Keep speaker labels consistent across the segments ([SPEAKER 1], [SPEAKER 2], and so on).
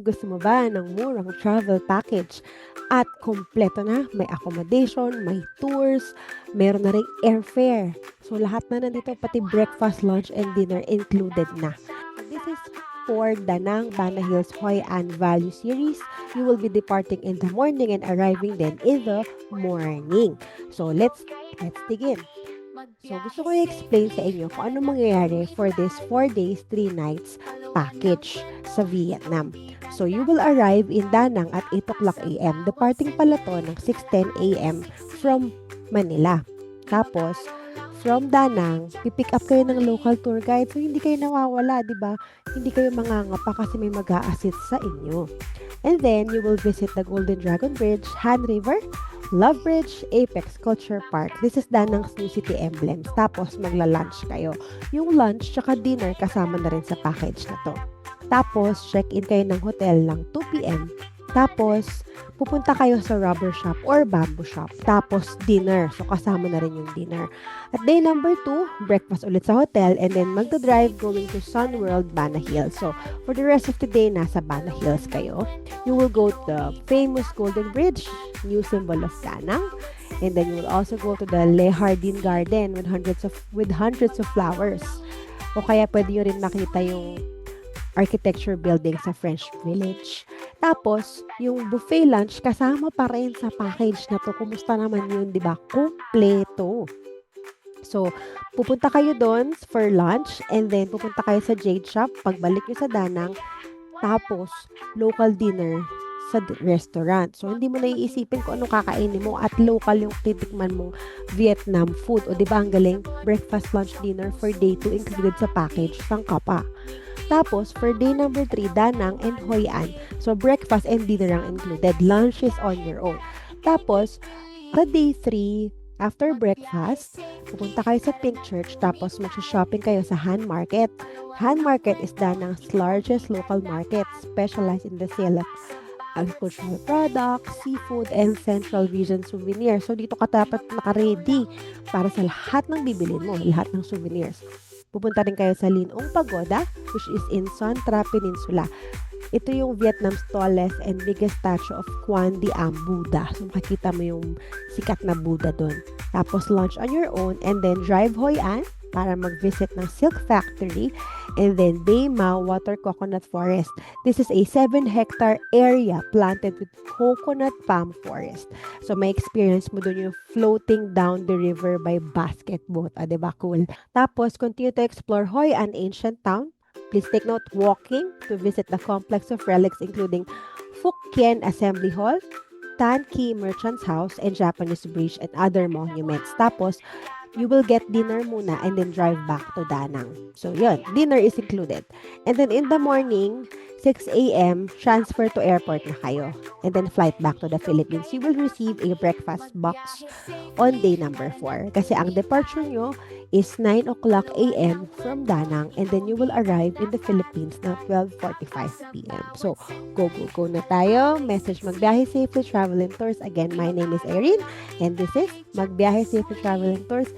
[SPEAKER 1] Gusto mo ba ng murang travel package at kompleto na? May accommodation, may tours, meron na ring airfare. So lahat na nandito, pati breakfast, lunch, and dinner included na. So this is for Danang Bana Hills Hoi An Value Series. You will be departing in the morning and arriving then in the morning. So let's dig in. So gusto ko i-explain sa inyo kung ano mangyayari for this 4 days, 3 nights package sa Vietnam. So you will arrive in Danang at 8 o'clock a.m. Departing pala to ng 6:10 a.m. from Manila. Tapos, from Danang, pipick up kayo ng local tour guide. So hindi kayo nawawala, di ba? Hindi kayo mangangapa kasi may mag-a-assist sa inyo. And then, you will visit the Golden Dragon Bridge, Han River, Love Bridge, Apex Culture Park. This is Danang's new city emblems. Tapos, magla-lunch kayo. Yung lunch tsaka dinner kasama na rin sa package na to. Tapos, check-in kayo ng hotel ng 2 p.m. Tapos, pupunta kayo sa rubber shop or bamboo shop. Tapos, dinner. So, kasama na rin yung dinner. At day number 2, breakfast ulit sa hotel and then magdadrive going to Sun World, Bana Hills. So, for the rest of the day, nasa Bana Hills kayo. You will go to the famous Golden Bridge, new symbol of Danang. And then, you will also go to the Le Jardin Garden with hundreds of flowers. O kaya, pwede nyo rin makita yung architecture building sa French Village. Tapos, yung buffet lunch kasama pa rin sa package na to. Kumusta naman yun, di ba? Kompleto. So, pupunta kayo doon for lunch and then pupunta kayo sa Jade Shop pagbalik nyo sa Danang. Tapos, local dinner sa restaurant. So, hindi mo na iisipin kung anong kakainin mo at local yung titikman mong Vietnam food. O, di ba ang galing? Breakfast, lunch, dinner for day 2 included sa package. Sangka pa. Tapos, for day number 3, Danang and Hoi An. So, breakfast and dinner ang included. Lunch is on your own. Tapos, sa day 3, after breakfast, pupunta kayo sa Pink Church. Tapos, mag-shopping kayo sa Han Market. Han Market is Danang's largest local market, specialized in the sale of agricultural products, seafood, and central region souvenirs. So, dito ka dapat naka-ready para sa lahat ng bibilin mo, lahat ng souvenirs. Pupunta rin kayo sa Linong Pagoda, which is in Son Tra Peninsula. Ito yung Vietnam's tallest and biggest statue of Quan Di Am Buddha. So, makikita mo yung sikat na Buddha doon. Tapos, lunch on your own and then drive Hoi An para mag-visit ng Silk Factory and then Bay Mau Water Coconut Forest. This is a 7-hectare area planted with coconut palm forest. So, may experience mo doon yung floating down the river by basket boat. Ah, diba? Cool. Tapos, continue to explore Hoi An Ancient Town. Please take note, walking to visit the complex of relics including Phuc Kien Assembly Hall, Tan Ki Merchant's House, and Japanese Bridge and other monuments. Tapos, you will get dinner muna and then drive back to Danang. So, yun. Dinner is included. And then in the morning, 6 a.m., transfer to airport na kayo. And then flight back to the Philippines. You will receive a breakfast box on day number 4. Kasi ang departure nyo is 9 o'clock a.m. from Danang. And then you will arrive in the Philippines na 12:45 p.m. So, go na tayo. Message Magbiyahe Safely Travel and Tours. Again, my name is Erin. And this is Magbiyahe Safely Travel and Tours.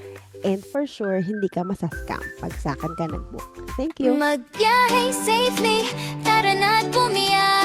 [SPEAKER 1] And for sure, hindi ka masascam pag sakan ka nag-book. Thank you!
[SPEAKER 2] Magbiyahe safely, tara na't bumiyahe.